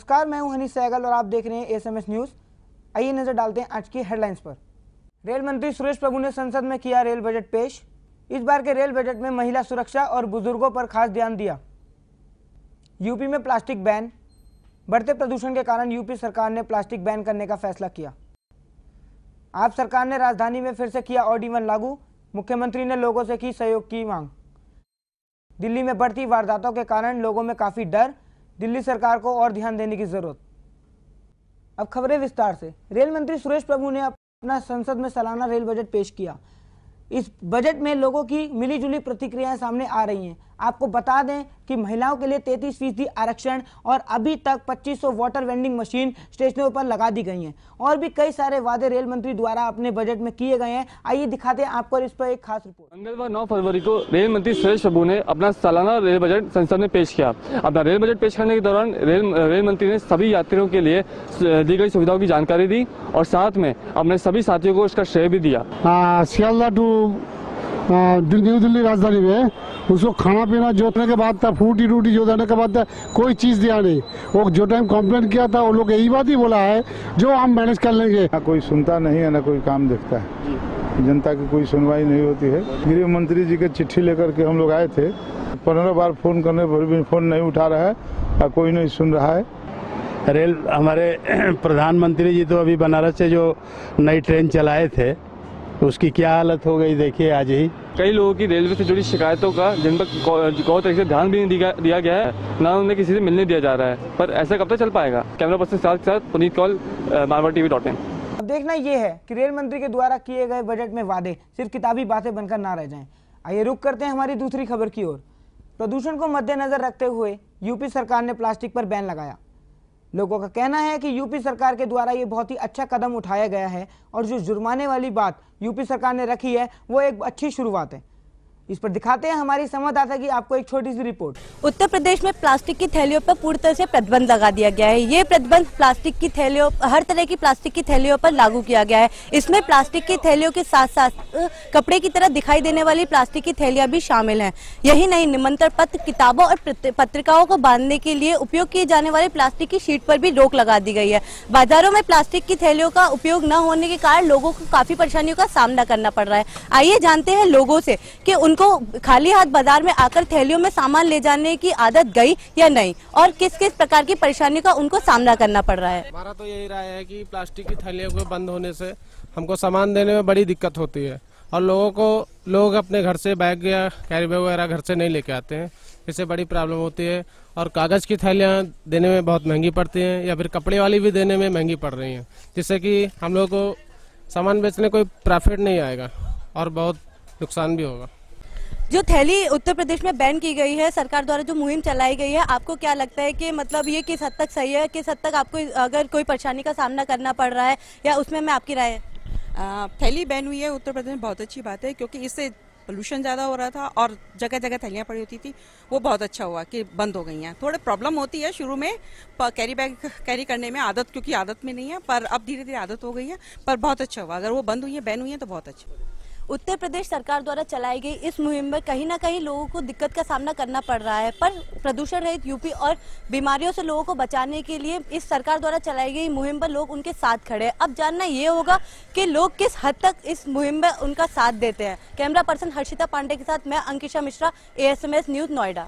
नमस्कार, मैं हूं हनीश सहगल और आप देख रहे हैं एसएमएस न्यूज। आइए नजर डालते हैं आज की हेडलाइंस पर। रेल मंत्री सुरेश प्रभु ने संसद में किया रेल बजट पेश। इस बार के रेल बजट में महिला सुरक्षा और बुजुर्गों पर खास ध्यान दिया। यूपी में प्लास्टिक बैन। बढ़ते प्रदूषण के कारण यूपी सरकार ने प्लास्टिक बैन करने का फैसला किया। आप सरकार ने राजधानी में फिर से किया ऑड-इवन लागू। मुख्यमंत्री ने लोगों से की सहयोग की मांग। दिल्ली में बढ़ती वारदातों के कारण लोगों में काफी डर। दिल्ली सरकार को और ध्यान देने की जरूरत। अब खबरें विस्तार से। रेल मंत्री सुरेश प्रभु ने अपना संसद में सालाना रेल बजट पेश किया। इस बजट में लोगों की मिलीजुली प्रतिक्रियाएं सामने आ रही हैं। आपको बता दें कि महिलाओं के लिए 33% आरक्षण और अभी तक 2500 वाटर वेंडिंग मशीन स्टेशनों पर लगा दी गई हैं और भी कई सारे वादे रेल मंत्री द्वारा अपने बजट में किए गए हैं। आइए दिखाते हैं आपको इस पर एक खास रिपोर्ट। मंगलवार 9 फरवरी को रेल मंत्री सुरेश प्रभु ने अपना सालाना रेल बजट संसद में पेश किया। अपना रेल बजट पेश करने के दौरान रेल मंत्री ने सभी यात्रियों के लिए दी गई सुविधाओं की जानकारी दी और साथ में अपने सभी साथियों को इसका श्रेय भी दिया। सियालदा टू न्यू दिल्ली राजधानी में उसको खाना पीना जोतने के बाद था, फ्रूटी रूटी जोतने के बाद था, कोई चीज दिया नहीं। वो जो टाइम कंप्लेन किया था वो लोग यही बात ही बोला है जो हम मैनेज कर लेंगे। ना कोई सुनता नहीं है ना कोई काम देखता है, जनता की कोई सुनवाई नहीं होती है। गृह मंत्री जी के चिट्ठी लेकर के हम लोग आए थे, 15 बार फोन करने पर भी फोन नहीं उठा रहा है और कोई नहीं सुन रहा है। रेल हमारे प्रधानमंत्री जी तो अभी बनारस से जो नई ट्रेन चलाए थे उसकी क्या हालत हो गई देखिए आज ही। कई लोगों की रेलवे से जुड़ी शिकायतों का जिन पर गौर तरीके से ध्यान भी नहीं दिया गया है, ना उन्हें किसी से मिलने दिया जा रहा है। पर ऐसा कब तक चल पाएगा? कैमरा पर्सन के साथ पुनीत कौल, marwatv.in। अब देखना यह है कि रेल मंत्री के द्वारा किए गए बजट में वादे सिर्फ किताबी बातें बनकर ना रह जाएं। आइए रुक करते हैं हमारी दूसरी खबर की ओर। प्रदूषण को मद्देनजर रखते हुए यूपी सरकार ने प्लास्टिक पर बैन लगाया। लोगों का कहना है कि यूपी सरकार के द्वारा ये बहुत ही अच्छा कदम उठाया गया है और जो जुर्माने वाली बात यूपी सरकार ने रखी है वो एक अच्छी शुरुआत है। इस पर दिखाते हैं हमारी संवाददाता की आपको एक छोटी सी रिपोर्ट। उत्तर प्रदेश में प्लास्टिक की थैलियों पर पूरी तरह से प्रतिबंध लगा दिया गया है। ये प्रतिबंध प्लास्टिक की थैलियों, हर तरह की प्लास्टिक की थैलियों पर लागू किया गया है। इसमें प्लास्टिक की थैलियों के साथ साथ कपड़े की तरह दिखाई देने वाली प्लास्टिक की थैलियां भी शामिल हैं। यही नहीं, निमंत्रण पत्र, किताबों और पत्रिकाओं को बांधने के लिए उपयोग किए जाने वाले प्लास्टिक की शीट पर भी रोक लगा दी गई है। बाजारों में प्लास्टिक की थैलियों का उपयोग न होने के कारण लोगों को काफी परेशानियों का सामना करना पड़ रहा है। आइए जानते हैं लोगों से कि उनको खाली हाथ बाजार में आकर थैलियों में सामान ले जाने की आदत गई या नहीं और किस किस प्रकार की परेशानियों का उनको सामना करना पड़ रहा है। हमारा तो यही राय है कि प्लास्टिक की थैलियों के बंद होने से हमको सामान देने में बड़ी दिक्कत होती है और लोग अपने घर से बैग या कैरी बैग वगैरह घर से नहीं लेके आते हैं, इससे बड़ी प्रॉब्लम होती है। और कागज की थैलियाँ देने में बहुत महंगी पड़ती हैं या फिर कपड़े वाली भी देने में महंगी पड़ रही हैं, जिससे कि हम लोग को सामान बेचने कोई प्रॉफिट नहीं आएगा और बहुत नुकसान भी होगा। जो थैली उत्तर प्रदेश में बैन की गई है, सरकार द्वारा जो मुहिम चलाई गई है, आपको क्या लगता है कि मतलब ये किस हद तक सही है, किस हद तक आपको अगर कोई परेशानी का सामना करना पड़ रहा है या उसमें मैं आपकी राय है? थैली बैन हुई है उत्तर प्रदेश में, बहुत अच्छी बात है क्योंकि इससे पोल्यूशन ज़्यादा हो रहा था और जगह जगह थैलियाँ पड़ी होती थी। वो बहुत अच्छा हुआ कि बंद हो गई हैं। थोड़े प्रॉब्लम होती है शुरू में कैरी बैग कैरी करने में, आदत क्योंकि आदत में नहीं है, पर अब धीरे धीरे आदत हो गई है। पर बहुत अच्छा हुआ, अगर वो बंद हुई है, बैन हुई है तो बहुत अच्छा। उत्तर प्रदेश सरकार द्वारा चलाई गई इस मुहिम में कहीं ना कहीं लोगों को दिक्कत का सामना करना पड़ रहा है, पर प्रदूषण रहित यूपी और बीमारियों से लोगों को बचाने के लिए इस सरकार द्वारा चलाई गई मुहिम पर लोग उनके साथ खड़े हैं। अब जानना ये होगा कि लोग किस हद तक इस मुहिम में उनका साथ देते हैं। कैमरा पर्सन हर्षिता पांडे के साथ मैं अंकिशा मिश्रा, एएसएमएस न्यूज, नोएडा।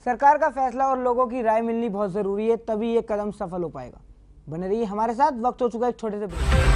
सरकार का फैसला और लोगों की राय मिलनी बहुत जरूरी है, तभी ये कदम सफल हो पाएगा। बने रहिए हमारे साथ। वक्त हो चुका है एक छोटे से ब्रेक।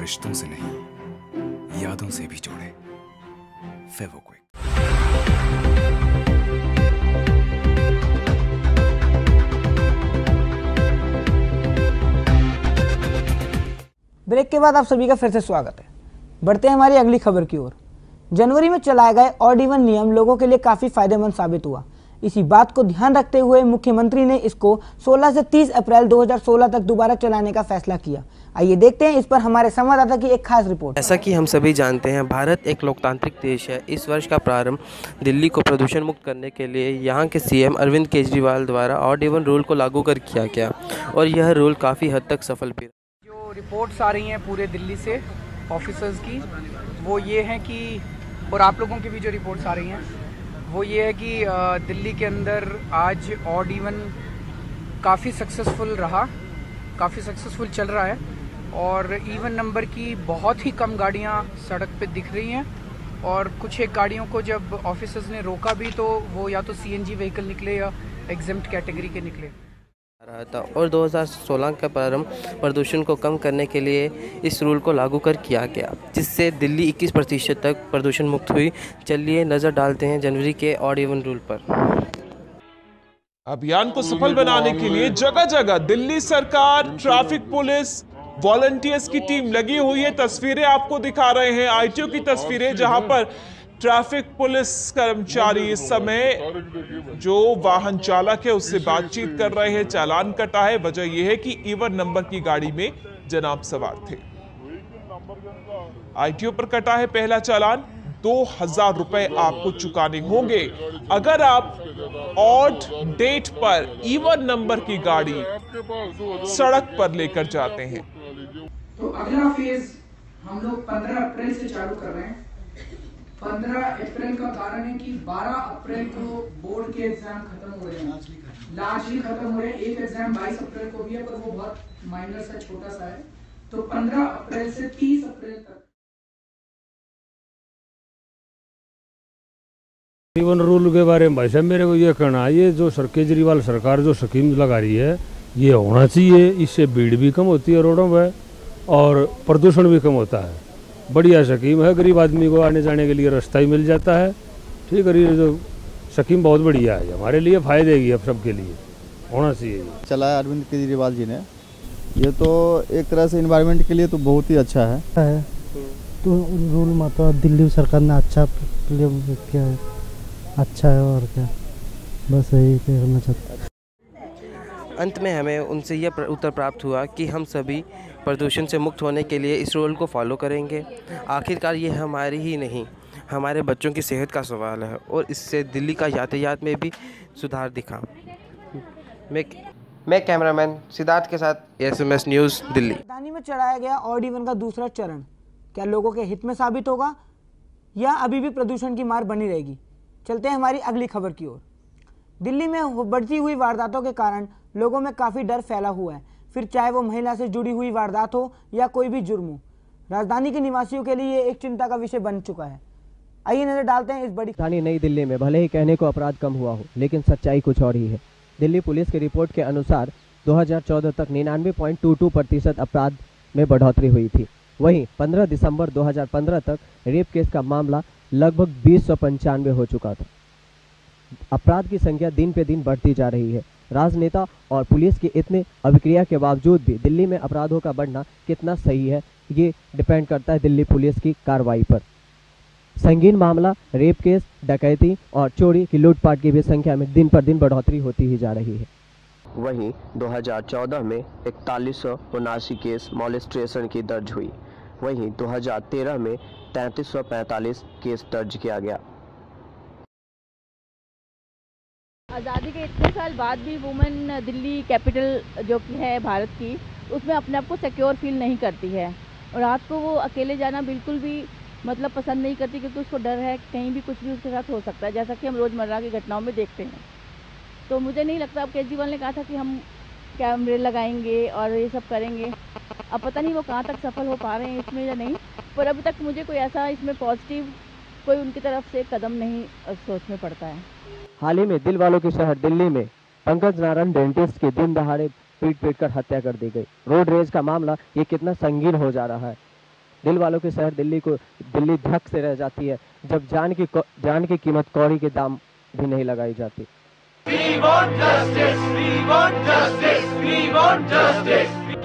रिश्तों से नहीं, यादों से भी जोड़े। फेविक्विक। ब्रेक के बाद आप सभी का फिर से स्वागत है। बढ़ते हैं हमारी अगली खबर की ओर। जनवरी में चलाए गए ऑड इवन नियम लोगों के लिए काफी फायदेमंद साबित हुआ। इसी बात को ध्यान रखते हुए मुख्यमंत्री ने इसको 16 से 30 अप्रैल 2016 तक दोबारा चलाने का फैसला किया। आइए देखते हैं इस पर हमारे संवाददाता की एक खास रिपोर्ट। जैसा कि हम सभी जानते हैं, भारत एक लोकतांत्रिक देश है। इस वर्ष का प्रारंभ दिल्ली को प्रदूषण मुक्त करने के लिए यहाँ के सीएम अरविंद केजरीवाल द्वारा ऑड इवन रूल को लागू कर किया गया और यह रूल काफ़ी हद तक सफल भी। जो रिपोर्ट्स आ रही हैं पूरे दिल्ली से ऑफिसर्स की, वो ये हैं कि, और आप लोगों की भी जो रिपोर्ट्स आ रही हैं वो ये है कि दिल्ली के अंदर आज ऑड इवन काफ़ी सक्सेसफुल रहा, काफ़ी सक्सेसफुल चल रहा है और इवन नंबर की बहुत ही कम गाड़ियां सड़क पे दिख रही हैं और कुछ एक गाड़ियों को जब ऑफिसर्स ने रोका भी तो वो या तो सीएनजी व्हीकल निकले या एग्जेम्प्ट कैटेगरी के निकले रहा था। और 2016 का प्रारंभ प्रदूषण को कम करने के लिए इस रूल को लागू कर किया गया, जिससे दिल्ली 21% तक प्रदूषण मुक्त हुई। चलिए नज़र डालते हैं जनवरी के ऑड इवन रूल पर। अभियान को सफल बनाने के लिए जगह जगह दिल्ली सरकार, ट्रैफिक पुलिस, वॉलंटियर्स की टीम लगी हुई है। तस्वीरें आपको दिखा रहे हैं आईटीओ की तस्वीरें, जहां पर ट्रैफिक पुलिस कर्मचारी इस समय जो वाहन चालक है उससे बातचीत कर रहे हैं, चालान कटा है। वजह यह है कि इवन नंबर की गाड़ी में जनाब सवार थे। आईटीओ पर कटा है पहला चालान। 2000 रुपए आपको चुकाने होंगे अगर आप ऑड डेट पर इवन नंबर की गाड़ी सड़क पर लेकर जाते हैं। तो अगला फेज हम लोग 15 अप्रैल से चालू कर रहे हैं। 15 अप्रैल का कारण है कि 12 अप्रैल को बोर्ड के एग्जाम खत्म हो रहे हैं, लार्जली खत्म हो रहे हैं। एक एग्जाम 22 अप्रैल को भी है पर वो बहुत माइनर सा, छोटा सा है। तो 15 अप्रैल से 30 अप्रैल तक इवन रूल के बारे में भाई साहब मेरे को ये कहना है, ये जो केजरीवाल सरकार जो स्कीम लगा रही है ये होना चाहिए। इससे भीड़ भी कम होती है रोडों पर और प्रदूषण भी कम होता है। बढ़िया स्कीम है, गरीब आदमी को आने जाने के लिए रास्ता ही मिल जाता है। ठीक है, ये जो स्कीम बहुत बढ़िया है, हमारे लिए फायदे की, अब सबके लिए होना चाहिए। चलाया अरविंद केजरीवाल जी ने, ये तो एक तरह से इन्वायरमेंट के लिए तो बहुत ही अच्छा है। तो रूल मतलब दिल्ली सरकार ने अच्छा किया है, अच्छा है और क्या, बस यही कहना चाहता हूँ। अंत में हमें उनसे यह उत्तर प्राप्त हुआ कि हम सभी प्रदूषण से मुक्त होने के लिए इस रूल को फॉलो करेंगे। आखिरकार ये हमारी ही नहीं, हमारे बच्चों की सेहत का सवाल है और इससे दिल्ली का यातायात में भी सुधार दिखा। मैं कैमरामैन सिद्धार्थ के साथ SMS न्यूज़ दिल्ली। राजधानी में चढ़ाया गया ऑड इवन का दूसरा चरण क्या लोगों के हित में साबित होगा या अभी भी प्रदूषण की मार बनी रहेगी? चलते हैं हमारी अगली खबर की ओर। दिल्ली में बढ़ती हुई वारदातों के कारण लोगों में काफ़ी डर फैला हुआ है, फिर चाहे वो महिला से जुड़ी हुई वारदात हो या कोई भी जुर्म हो। राजधानी के निवासियों के लिए एक चिंता का विषय बन चुका है। आइए नजर डालते हैं इस बड़ी राजधानी नई दिल्ली में भले ही कहने को अपराध कम हुआ हो, लेकिन सच्चाई कुछ और ही है। दिल्ली पुलिस की रिपोर्ट के अनुसार 2014 तक 99.22% अपराध में बढ़ोतरी हुई थी। वहीं 15 दिसंबर 2015 तक रेप केस का मामला लगभग 2095 हो चुका था। अपराध की संख्या दिन पे दिन बढ़ती जा रही है। राजनेता और पुलिस की इतने अभिक्रिया के बावजूद भी दिल्ली में अपराधों का बढ़ना कितना सही है, ये डिपेंड करता है दिल्ली पुलिस की कार्रवाई पर। संगीन मामला, रेप केस, डकैती और चोरी की लूटपाट की भी संख्या में दिन पर दिन बढ़ोतरी होती ही जा रही है। वहीं 2014 में 4179 केस मॉलेस्ट्रेशन की दर्ज हुई। वहीं 2013 में 3345 केस दर्ज किया गया। आज़ादी के इतने साल बाद भी वुमेन दिल्ली कैपिटल जो कि है भारत की, उसमें अपने आप को सिक्योर फील नहीं करती है और रात को वो अकेले जाना बिल्कुल भी मतलब पसंद नहीं करती, क्योंकि उसको डर है कहीं भी कुछ भी उसके साथ हो सकता है, जैसा कि हम रोज़मर्रा की घटनाओं में देखते हैं। तो मुझे नहीं लगता, अब केजरीवाल ने कहा था कि हम कैमरे लगाएंगे और ये सब करेंगे, अब पता नहीं वो कहाँ तक सफल हो पा रहे हैं इसमें या नहीं, पर अभी तक मुझे कोई ऐसा इसमें पॉजिटिव कोई उनकी तरफ से कदम नहीं सोच में पड़ता है। हाल ही में दिल वालों के शहर दिल्ली में पंकज नारायण डेंटिस्ट की दिन दहाड़े पीट कर हत्या कर दी गई। रोड रेज का मामला ये कितना संगीन हो जा रहा है। दिल वालों के शहर दिल्ली धक से रह जाती है जब जान की कीमत कौड़ी के दाम भी नहीं लगाई जाती।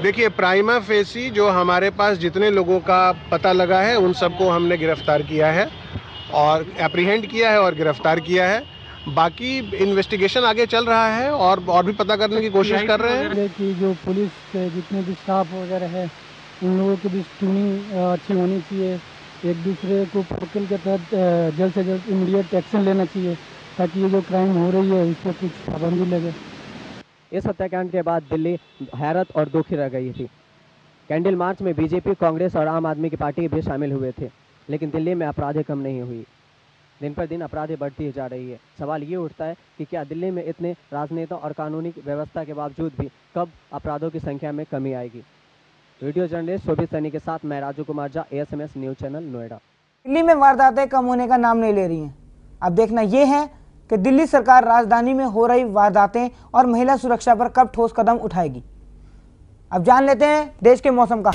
देखिए, प्राइमा फेसी जो हमारे पास जितने लोगों का पता लगा है उन सबको हमने गिरफ्तार किया है और एप्रीहेंड किया है और गिरफ्तार किया है। बाकी इन्वेस्टिगेशन आगे चल रहा है और भी पता करने की कोशिश कर रहे हैं कि जो पुलिस के जितने भी स्टाफ वगैरह है उन लोगों की भी ट्यूनिंग अच्छी होनी चाहिए, एक दूसरे को प्रोटोकॉल के तहत जल्द से जल्द इमीडिएट एक्शन लेना चाहिए ताकि ये जो क्राइम हो रही है इस पर कुछ पाबंदी लगे। इस हत्याकांड के बाद दिल्ली हैरत और दुखी रह गई थी। कैंडल मार्च में बीजेपी, कांग्रेस और आम आदमी की पार्टी भी शामिल हुए थे, लेकिन दिल्ली में अपराधी कम नहीं हुई। दिन पर दिन अपराधी बढ़ती जा रही है। सवाल ये उठता है कि क्या दिल्ली में इतने राजनेता और कानूनी व्यवस्था के बावजूद भी कब अपराधों की संख्या में कमी आएगी। वीडियो जर्नलिस्ट शोभित सैनी के साथ मैं Raju Kumar Jha, ASMS news channel, Noida. Delhi में वारदातें कम होने का नाम नहीं ले रही हैं। अब देखना यह है कि दिल्ली सरकार राजधानी में हो रही वारदातें और महिला सुरक्षा पर कब ठोस कदम उठाएगी। अब जान लेते हैं देश के मौसम का।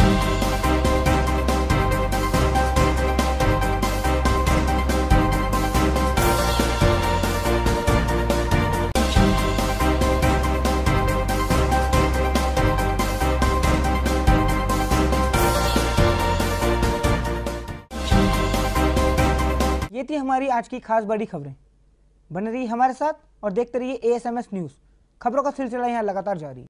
ये थी हमारी आज की खास बड़ी खबरें। बने रहिए हमारे साथ और देखते रहिए ASMS न्यूज़। खबरों का सिलसिला यहाँ लगातार जारी।